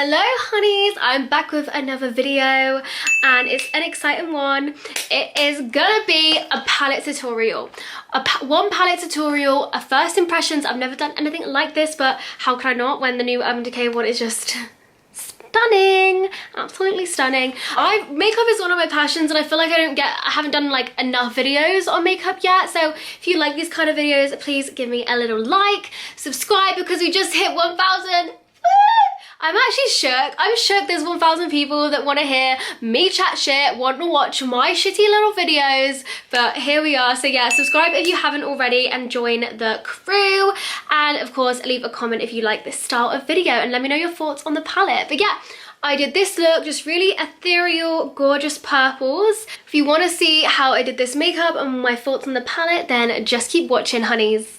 Hello honeys, I'm back with another video and it's an exciting one. It is gonna be a palette tutorial. One palette tutorial, a first impressions. I've never done anything like this, but how can I not when the new Decay one is just stunning, absolutely stunning. Makeup is one of my passions and I feel like I haven't done like enough videos on makeup yet. So if you like these kind of videos, please give me a little like, subscribe because we just hit 1,000. I'm actually shook. I'm shook there's 1,000 people that want to hear me chat shit, want to watch my shitty little videos, but here we are. So yeah, subscribe if you haven't already and join the crew. And of course, leave a comment if you like this style of video and let me know your thoughts on the palette. But yeah, I did this look, just really ethereal, gorgeous purples. If you want to see how I did this makeup and my thoughts on the palette, then just keep watching, honeys.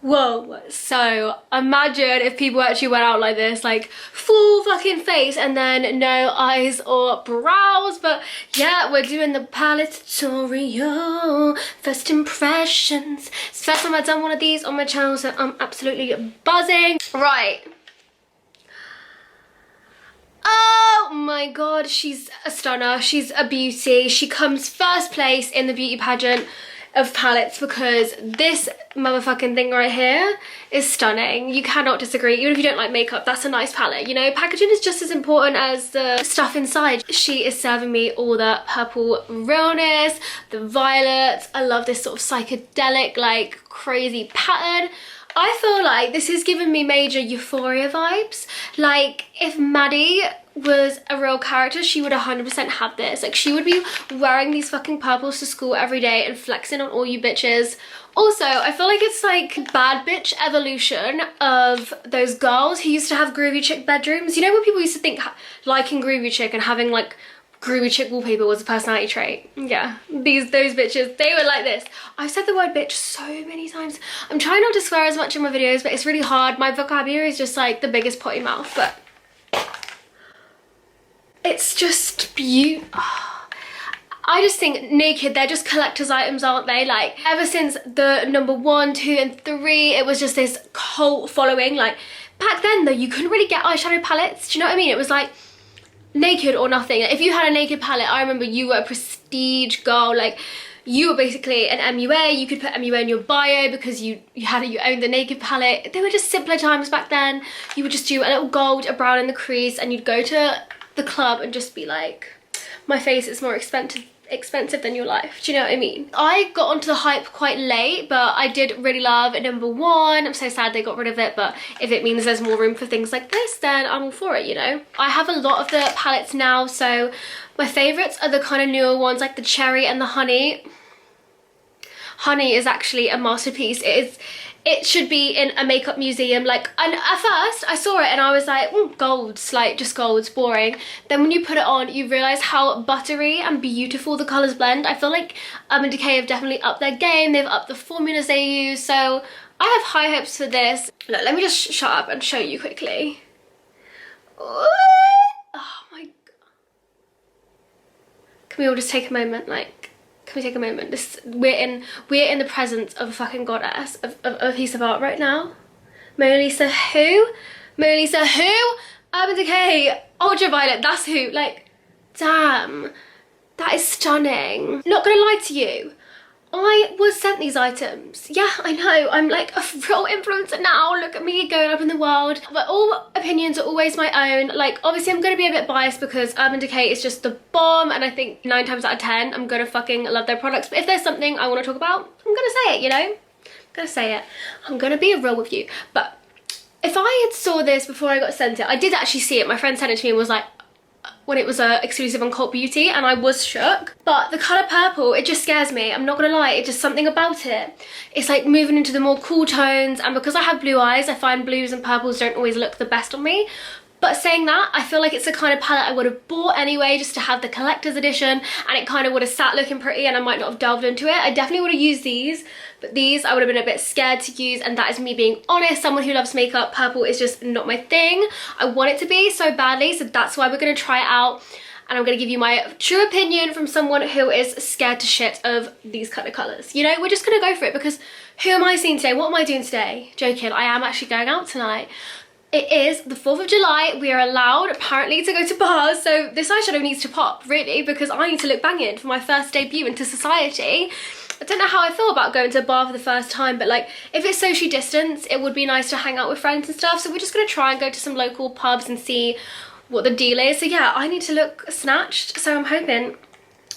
Whoa, so imagine if people actually went out like this, like full fucking face and then no eyes or brows. But yeah, we're doing the palette tutorial, first impressions. It's the first time I've done one of these on my channel, so I'm absolutely buzzing. Right. Oh my god, she's a stunner, she's a beauty. She comes first place in the beauty pageant of palettes because this motherfucking thing right here is stunning. You cannot disagree. Even if you don't like makeup, that's a nice palette, you know? Packaging is just as important as the stuff inside. She is serving me all the purple realness, the violets. I love this sort of psychedelic, like crazy pattern. I feel like this is giving me major Euphoria vibes. Like if Maddie was a real character, she would 100% have this. Like she would be wearing these fucking purples to school every day and flexing on all you bitches. Also, I feel like it's like bad bitch evolution of those girls who used to have groovy chick bedrooms. You know when people used to think liking groovy chick and having like groovy chick wallpaper was a personality trait? Yeah, those bitches, they were like this. I've said the word bitch so many times. I'm trying not to swear as much in my videos, but it's really hard. My vocabulary is just like the biggest potty mouth, but it's just beautiful. I just think naked, they're just collector's items, aren't they? Like ever since the number 1, 2 and 3, it was just this cult following. Like back then though, you couldn't really get eyeshadow palettes. Do you know what I mean? It was like naked or nothing. If you had a naked palette, I remember you were a prestige girl. Like you were basically an MUA. You could put MUA in your bio because you owned the naked palette. They were just simpler times back then. You would just do a little gold, a brown in the crease, and you'd go to the club and just be like, my face is more expensive than your life. Do you know what I mean? I got onto the hype quite late, but I did really love number 1. I'm so sad they got rid of it, but if it means there's more room for things like this, then I'm all for it, you know? I have a lot of the palettes now, so my favorites are the kind of newer ones like the cherry and the honey. Honey is actually a masterpiece. It should be in a makeup museum. Like, and at first I saw it and I was like, golds, like just golds, boring. Then when you put it on, you realize how buttery and beautiful the colors blend. I feel like Decay have definitely upped their game. They've upped the formulas they use. So I have high hopes for this. Look, let me just shut up and show you quickly. Oh my god. Can we all just take a moment, like, can we take a moment? We're in the presence of a fucking goddess, of a piece of art right now. Mona Lisa who? Mona Lisa who? Decay, Ultraviolet, that's who. Like, damn, that is stunning. Not gonna lie to you, I was sent these items. Yeah, I know, I'm like a real influencer now. Look at me going up in the world. But all opinions are always my own. Like, obviously I'm gonna be a bit biased because Decay is just the bomb, and I think 9 times out of 10, I'm gonna fucking love their products. But if there's something I wanna talk about, I'm gonna say it, you know? I'm gonna say it. I'm gonna be real with you. But if I had saw this before I got sent it, I did actually see it. My friend sent it to me and was like, when it was exclusive on Cult Beauty, and I was shook. But the colour purple, it just scares me. I'm not gonna lie, it's just something about it. It's like moving into the more cool tones, and because I have blue eyes, I find blues and purples don't always look the best on me. But saying that, I feel like it's the kind of palette I would have bought anyway, just to have the collector's edition, and it kind of would have sat looking pretty and I might not have delved into it. I definitely would have used these, but these I would have been a bit scared to use, and that is me being honest. Someone who loves makeup, purple is just not my thing. I want it to be so badly, so that's why we're gonna try it out. And I'm gonna give you my true opinion from someone who is scared to shit of these kind of colours. You know, we're just gonna go for it because who am I seeing today? What am I doing today? Joking, I am actually going out tonight. It is the 4th of July. We are allowed apparently to go to bars, so this eyeshadow needs to pop, really, because I need to look banging for my first debut into society. I don't know how I feel about going to a bar for the first time, but like if it's socially distanced, it would be nice to hang out with friends and stuff. So we're just gonna try and go to some local pubs and see what the deal is. So yeah, I need to look snatched, so I'm hoping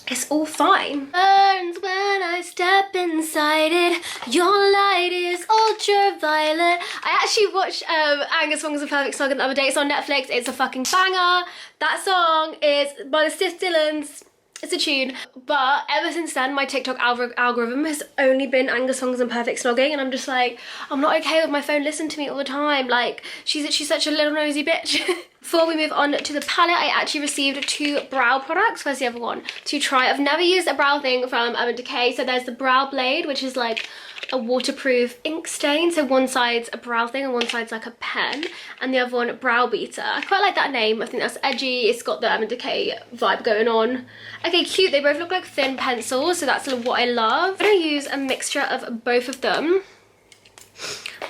it's all fine. Burns when I step inside it. Your light is ultraviolet. I actually watched Angus Wong's A Perfect Song the other day. It's on Netflix. It's a fucking banger. That song is by the Stiff Dillons. It's a tune. But ever since then, my TikTok algorithm has only been Angus Songs and Perfect Snogging, and I'm just like, I'm not okay with my phone listening to me all the time. Like, she's such a little nosy bitch. Before we move on to the palette, I actually received 2 brow products. Where's the other one? To try. I've never used a brow thing from Decay. So there's the Brow Blade, which is like a waterproof ink stain. So one side's a brow thing and one side's like a pen. And the other one, Brow Beater. I quite like that name. I think that's edgy. It's got the Decay vibe going on. Okay, cute. They both look like thin pencils, so that's what I love. I'm gonna use a mixture of both of them.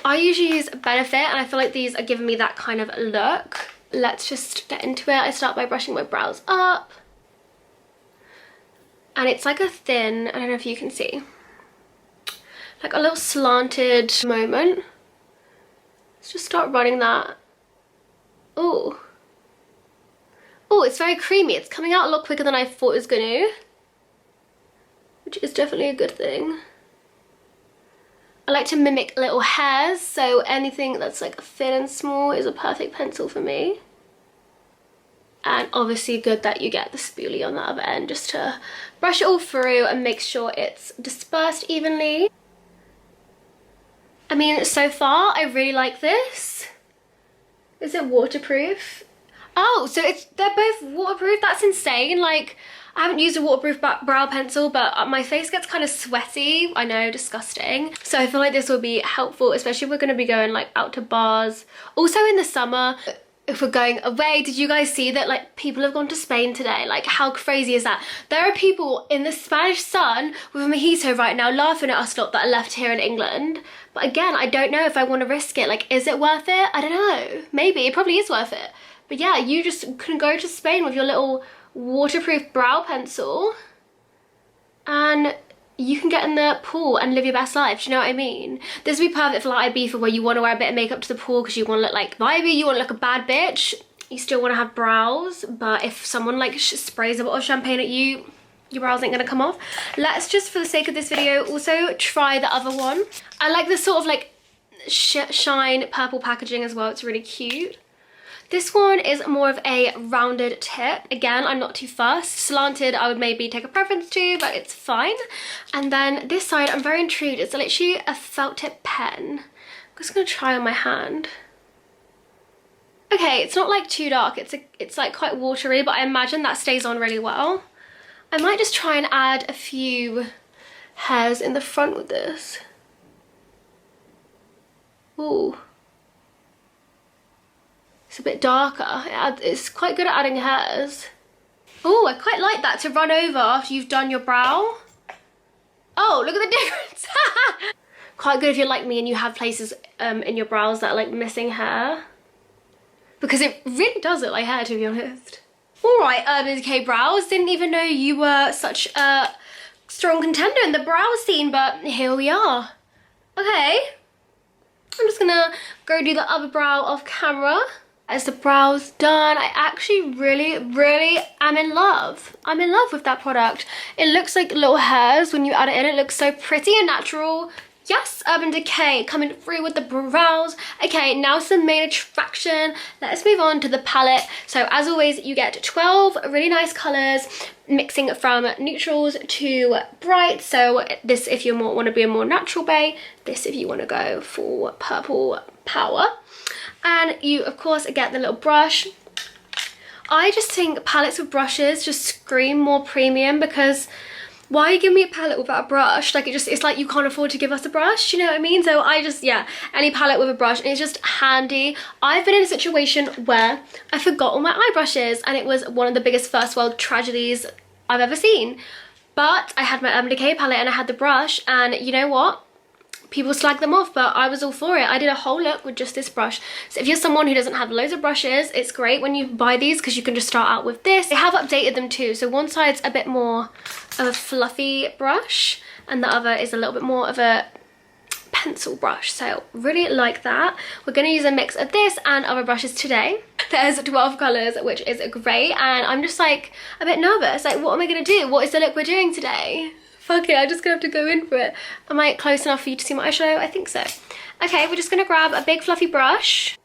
I usually use Benefit, and I feel like these are giving me that kind of look. Let's just get into it. I start by brushing my brows up. And it's like a thin, I don't know if you can see, like a little slanted moment. Let's just start running that. Oh. Oh, it's very creamy. It's coming out a lot quicker than I thought it was gonna, which is definitely a good thing. I like to mimic little hairs, so anything that's like thin and small is a perfect pencil for me. And obviously good that you get the spoolie on the other end just to brush it all through and make sure it's dispersed evenly. I mean, so far I really like this. Is it waterproof? Oh, so they're both waterproof? That's insane. Like, I haven't used a waterproof brow pencil, but my face gets kind of sweaty. I know, disgusting. So I feel like this will be helpful, especially if we're going to be going like out to bars. Also in the summer, if we're going away. Did you guys see that like people have gone to Spain today? Like, how crazy is that? There are people in the Spanish sun with a mojito right now laughing at us lot that are left here in England. But again, I don't know if I want to risk it. Like, is it worth it? I don't know. Maybe, it probably is worth it. But yeah, you just can go to Spain with your little waterproof brow pencil and you can get in the pool and live your best life. Do you know what I mean? This would be perfect for like Ibiza, where you want to wear a bit of makeup to the pool because you want to look like vibey, you want to look a bad bitch, you still want to have brows, but if someone like sprays a bottle of champagne at you, your brows ain't gonna come off. Let's just, for the sake of this video, also try the other one. I like this sort of like shine purple packaging as well. It's really cute. This one is more of a rounded tip. Again, I'm not too fussed. Slanted, I would maybe take a preference to, but it's fine. And then this side, I'm very intrigued. It's literally a felt tip pen. I'm just gonna try on my hand. Okay, it's not like too dark. It's like quite watery, but I imagine that stays on really well. I might just try and add a few hairs in the front with this. Ooh. It's a bit darker. It's quite good at adding hairs. Oh, I quite like that to run over after you've done your brow. Oh, look at the difference. Quite good if you're like me and you have places in your brows that are like missing hair. Because it really does look like hair, to be honest. Alright, Urban Decay brows. Didn't even know you were such a strong contender in the brow scene, but here we are. Okay. I'm just gonna go do the other brow off camera. As the brows done, I actually really am in love. I'm in love with that product. It looks like little hairs when you add it in. It looks so pretty and natural. Yes, Urban Decay coming through with the brows. Okay, now some main attraction. Let's move on to the palette. So as always, you get 12 really nice colors, mixing from neutrals to bright. So this if you want to be a more natural bay, this if you want to go for purple power. And you, of course, get the little brush. I just think palettes with brushes just scream more premium, because why are you giving me a palette without a brush? Like, it's like you can't afford to give us a brush, you know what I mean? So I just, yeah, any palette with a brush, and it's just handy. I've been in a situation where I forgot all my eye brushes, and it was one of the biggest first world tragedies I've ever seen. But I had my Urban Decay palette and I had the brush, and you know what? people slag them off, but I was all for it. I did a whole look with just this brush. So if you're someone who doesn't have loads of brushes, it's great when you buy these because you can just start out with this. They have updated them too. So one side's a bit more of a fluffy brush and the other is a little bit more of a pencil brush. So really like that. We're going to use a mix of this and other brushes today. There's 12 colours, which is great, and I'm just like a bit nervous. Like, what am I going to do? What is the look we're doing today? Fuck it, I'm just gonna have to go in for it. Am I close enough for you to see my eyeshadow? I think so. Okay, we're just gonna grab a big fluffy brush.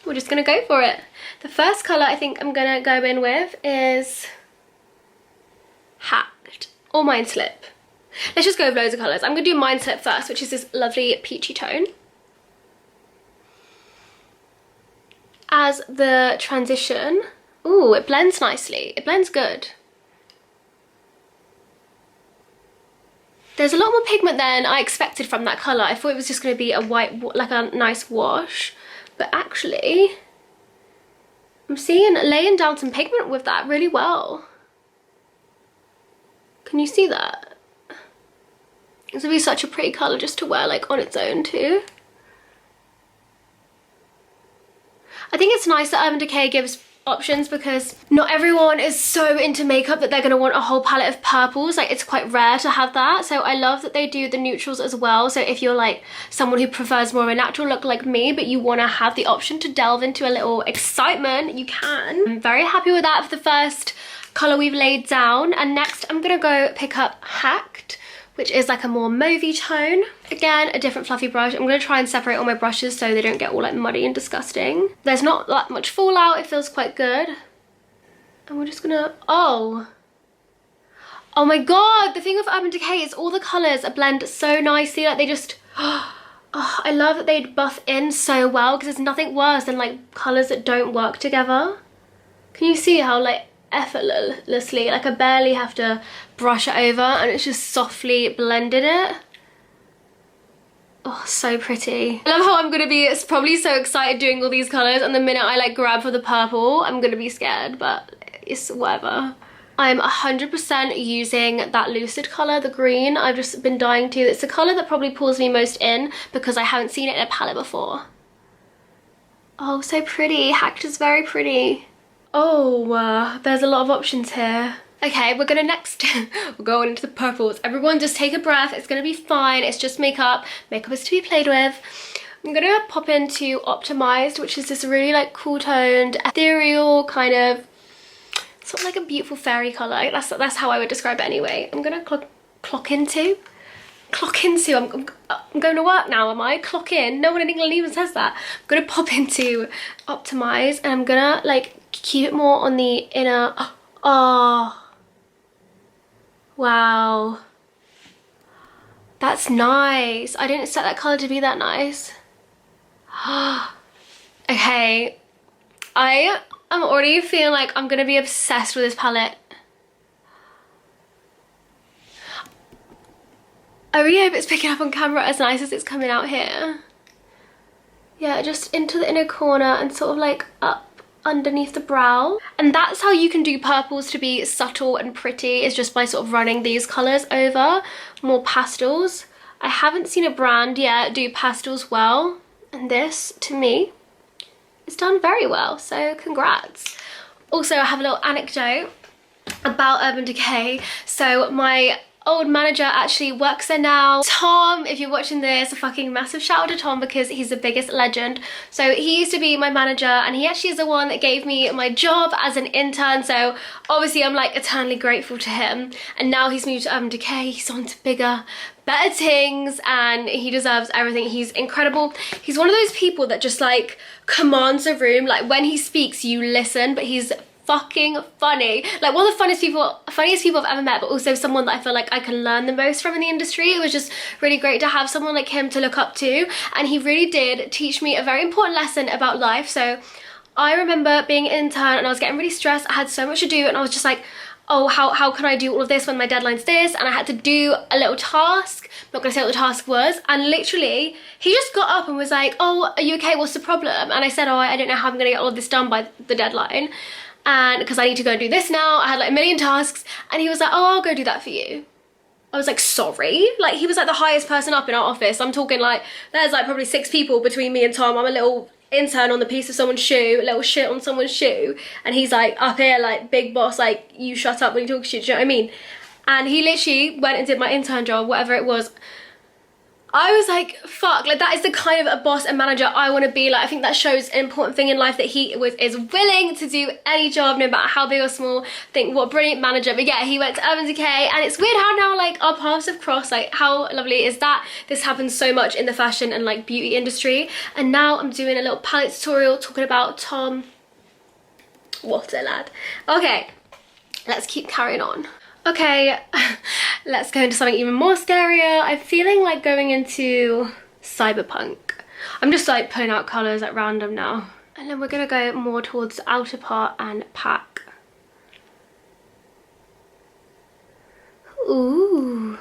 We're just gonna go for it. The first colour I think I'm gonna go in with is Hacked or Mind Slip. Let's just go with loads of colours. I'm gonna do Mind Slip first, which is this lovely peachy tone. As the transition, ooh, it blends nicely. It blends good. There's a lot more pigment than I expected from that colour. I thought it was just going to be a white, like a nice wash. But actually, I'm seeing laying down some pigment with that really well. Can you see that? It's going to be such a pretty colour just to wear like on its own too. I think it's nice that Urban Decay gives options because not everyone is so into makeup that they're going to want a whole palette of purples. Like, it's quite rare to have that, so I love that they do the neutrals as well. So if you're like someone who prefers more of a natural look like me but you want to have the option to delve into a little excitement, you can. I'm very happy with that for the first colour we've laid down, and next I'm gonna go pick up Hacked, which is like a more mauvey tone. Again, a different fluffy brush. I'm gonna try and separate all my brushes so they don't get all like muddy and disgusting. There's not that much fallout, it feels quite good. And we're just gonna, oh my god, the thing with Urban Decay is all the colours blend so nicely, like they just, oh, I love that they buff in so well because there's nothing worse than like colours that don't work together. Can you see how like effortlessly, like I barely have to brush it over and it's just softly blended it. Oh, so pretty. I love how I'm gonna be probably so excited doing all these colours, and the minute I like grab for the purple I'm gonna be scared, but it's whatever. I'm 100% using that Lucid colour, the green. I've just been dying to. It's the colour that probably pulls me most in because I haven't seen it in a palette before. Oh, so pretty. Hacked is very pretty. Oh, there's a lot of options here. Okay, we're gonna next, we're going into the purples. Everyone just take a breath, it's gonna be fine. It's just makeup. Makeup is to be played with. I'm gonna pop into Optimized, which is this really like cool toned, ethereal kind of, sort of like a beautiful fairy colour. That's how I would describe it anyway. I'm gonna clock into. I'm going to work now, am I? Clock in. No one in England even says that. I'm gonna pop into Optimize and I'm gonna like keep it more on the inner. Oh, wow, that's nice. I didn't set that colour to be that nice. Okay, I am already feeling like I'm gonna be obsessed with this palette. I really hope it's picking up on camera as nice as it's coming out here. Yeah, just into the inner corner and sort of like up underneath the brow. And that's how you can do purples to be subtle and pretty, is just by sort of running these colours over more pastels. I haven't seen a brand yet do pastels well, and this, to me, is done very well, so congrats. Also, I have a little anecdote about Urban Decay. So my old manager actually works there now. Tom, if you're watching this, a fucking massive shout out to Tom because he's the biggest legend. So he used to be my manager and he actually is the one that gave me my job as an intern, so obviously I'm like eternally grateful to him. And now he's moved to Urban Decay, he's on to bigger, better things, and he deserves everything. He's incredible. He's one of those people that just like commands a room. Like when he speaks you listen, but he's fucking funny. Like one of the funniest people I've ever met, but also someone that I feel like I can learn the most from in the industry. It was just really great to have someone like him to look up to, and he really did teach me a very important lesson about life. So I remember being an intern and I was getting really stressed. I had so much to do and I was just like, oh, how can I do all of this when my deadline's this? And I had to do a little task. I'm not gonna say what the task was. And literally, he just got up and was like, oh, are you okay? What's the problem? And I said, oh, I don't know how I'm gonna get all of this done by the deadline. And because I need to go and do this now, I had like a million tasks, and he was like, oh, I'll go do that for you. I was like, sorry? Like, he was like the highest person up in our office. I'm talking like, there's like probably 6 people between me and Tom. I'm a little intern on the piece of someone's shoe, a little shit on someone's shoe. And he's like up here, like, big boss, like, you shut up when you talk shit, do you know what I mean? And he literally went and did my intern job, whatever it was. I was like, fuck, like that is the kind of a boss and manager I want to be. Like, I think that shows an important thing in life, that he is willing to do any job, no matter how big or small. I think what a brilliant manager. But yeah, he went to Urban Decay, and it's weird how now like our paths have crossed. Like, how lovely is that? This happens so much in the fashion and like beauty industry. And now I'm doing a little palette tutorial talking about Tom. What a lad. Okay, let's keep carrying on. Okay, let's go into something even more scarier. I'm feeling like going into cyberpunk. I'm just like pulling out colours at random now. And then we're gonna go more towards the outer part and pack. Ooh.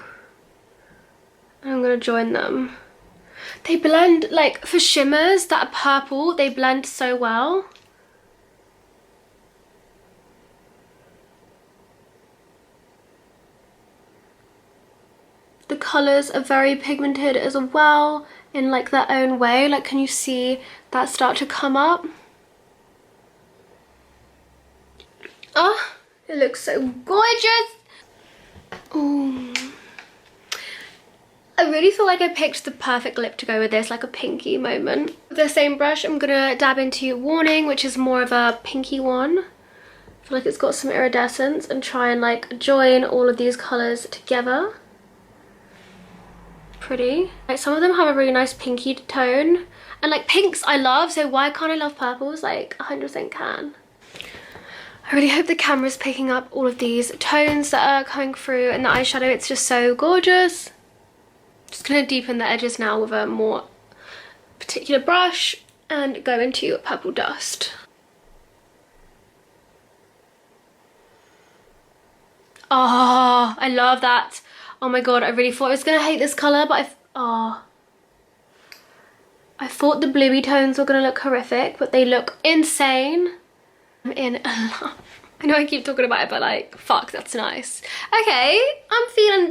I'm gonna join them. They blend, like for shimmers that are purple, they blend so well. The colours are very pigmented as well in like their own way. Like, can you see that start to come up? Oh, it looks so gorgeous. Ooh. I really feel like I picked the perfect lip to go with this, like a pinky moment. With the same brush, I'm gonna dab into Warning, which is more of a pinky one. I feel like it's got some iridescence, and try and like join all of these colours together. Pretty. Like, some of them have a really nice pinky tone, and like pinks I love, so why can't I love purples? Like 100% can. I really hope the camera's picking up all of these tones that are coming through, and the eyeshadow, it's just so gorgeous. Just gonna deepen the edges now with a more particular brush and go into Purple Dust. Oh, I love that. Oh my god, I really thought I was gonna hate this colour, but I thought the bluey tones were gonna look horrific, but they look insane. I'm in love. I know I keep talking about it, but like, fuck, that's nice. Okay, I'm feeling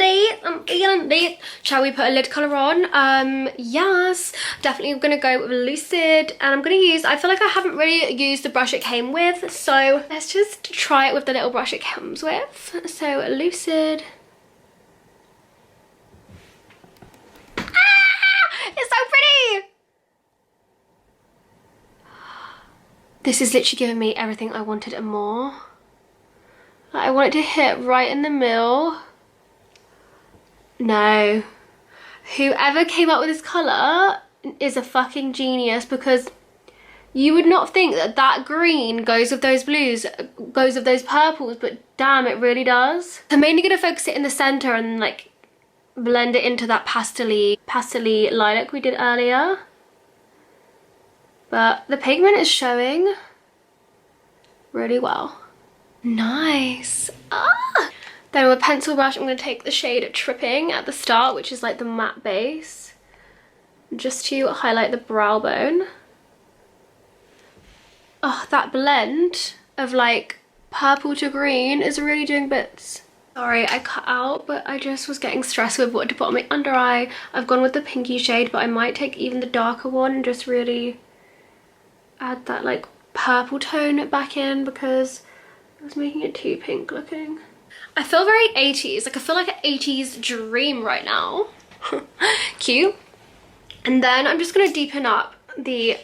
deep. Shall we put a lid colour on? Yes, definitely gonna go with Lucid, and I'm gonna use, I feel like I haven't really used the brush it came with, so let's just try it with the little brush it comes with. So Lucid. It's so pretty! This is literally giving me everything I wanted and more. Like, I want it to hit right in the middle. No. Whoever came up with this colour is a fucking genius, because you would not think that that green goes with those blues, goes with those purples, but damn, it really does. I'm mainly going to focus it in the centre and like blend it into that pastel-y lilac we did earlier. But the pigment is showing really well. Nice. Ah! Then with a pencil brush, I'm going to take the shade Tripping at the start, which is like the matte base, just to highlight the brow bone. Oh, that blend of like purple to green is really doing bits. Sorry, I cut out, but I just was getting stressed with what to put on my under eye. I've gone with the pinky shade, but I might take even the darker one and just really add that like purple tone back in, because I was making it too pink looking. I feel very 80s, like I feel like an 80s dream right now. Cute. And then I'm just gonna deepen up the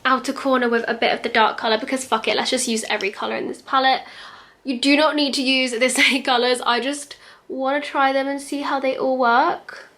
outer corner with a bit of the dark colour, because fuck it, let's just use every colour in this palette. You do not need to use this many colours. I just want to try them and see how they all work.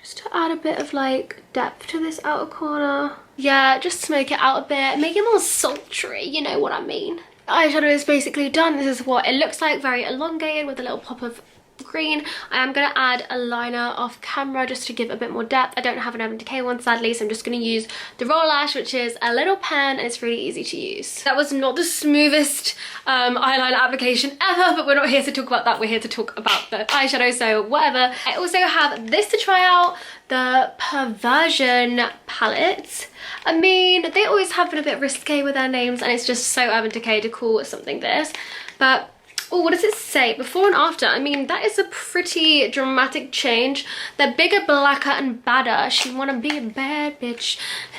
Just to add a bit of like depth to this outer corner. Yeah, just smoke it out a bit, make it more sultry, you know what I mean. The eyeshadow is basically done. This is what it looks like, very elongated with a little pop of green. I am going to add a liner off camera just to give a bit more depth. I don't have an Urban Decay one sadly, so I'm just going to use the Roll Lash, which is a little pen and it's really easy to use. That was not the smoothest eyeliner application ever, but we're not here to talk about that. We're here to talk about the eyeshadow, so whatever. I also have this to try out, the Perversion palette. I mean, they always have been a bit risque with their names, and it's just so Urban Decay to call something this, but Oh, what does it say? Before and after. I mean, that is a pretty dramatic change. They're bigger, blacker, and badder. She wanna be a bad bitch.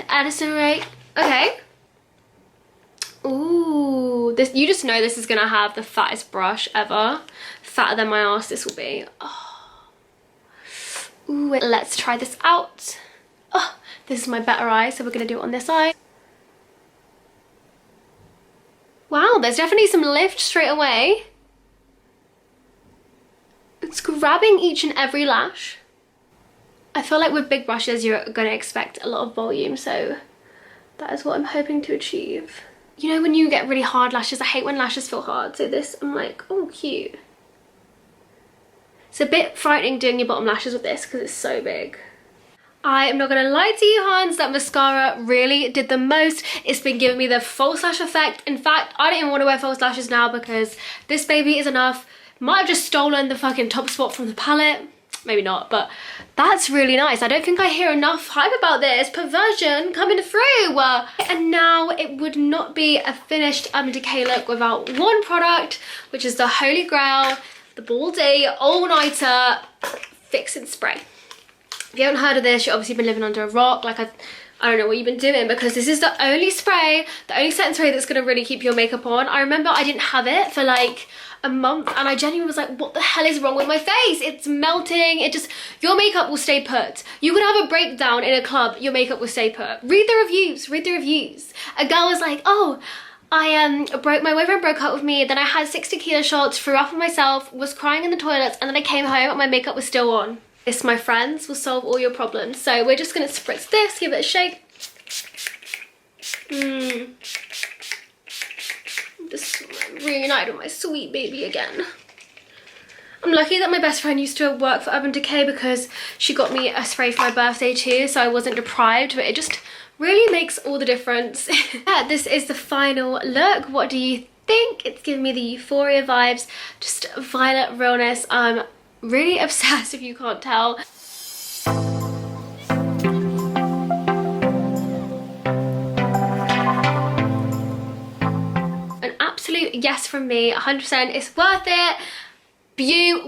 Addison Rae. Okay. Ooh, this, you just know this is gonna have the fattest brush ever. Fatter than my ass this will be. Oh. Ooh, let's try this out. Oh, this is my better eye, so we're gonna do it on this eye. Wow, there's definitely some lift straight away. It's grabbing each and every lash. I feel like with big brushes you're gonna expect a lot of volume, so that is what I'm hoping to achieve. You know when you get really hard lashes, I hate when lashes feel hard, so this, I'm like, oh cute. It's a bit frightening doing your bottom lashes with this because it's so big. I am not gonna lie to you, Hans, that mascara really did the most. It's been giving me the false lash effect. In fact, I don't even want to wear false lashes now because this baby is enough. Might have just stolen the fucking top spot from the palette. Maybe not, but that's really nice. I don't think I hear enough hype about this. Perversion coming through. And now it would not be a finished Decay look without one product, which is the Holy Grail, the Ball Day All-Nighter Fix and Spray. If you haven't heard of this, you've obviously been living under a rock. Like I don't know what you've been doing, because this is the only spray, the only setting spray that's gonna really keep your makeup on. I remember I didn't have it for like a month and I genuinely was like, what the hell is wrong with my face? It's melting. It just, your makeup will stay put. You could have a breakdown in a club, your makeup will stay put. Read the reviews, read the reviews. A girl was like, oh, my boyfriend broke up with me, then I had 6 tequila shots, threw up on myself, was crying in the toilets, and then I came home and my makeup was still on. This, my friends, will solve all your problems. So we're just gonna spritz this, give it a shake. Just reunited with my sweet baby again. I'm lucky that my best friend used to work for Urban Decay because she got me a spray for my birthday too, so I wasn't deprived, but it just really makes all the difference. Yeah, this is the final look. What do you think? It's giving me the Euphoria vibes, just violet realness. I'm really obsessed if you can't tell. Yes from me, 100%. It's worth it.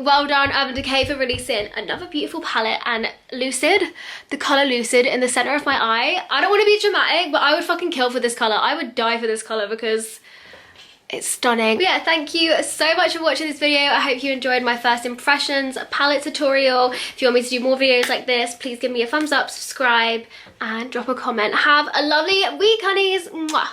Well done Urban Decay for releasing another beautiful palette. And Lucid, the colour Lucid in the centre of my eye. I don't want to be dramatic, but I would fucking kill for this colour. I would die for this colour because it's stunning. But yeah, thank you so much for watching this video. I hope you enjoyed my first impressions palette tutorial. If you want me to do more videos like this, please give me a thumbs up, subscribe, and drop a comment. Have a lovely week, honeys. Mwah.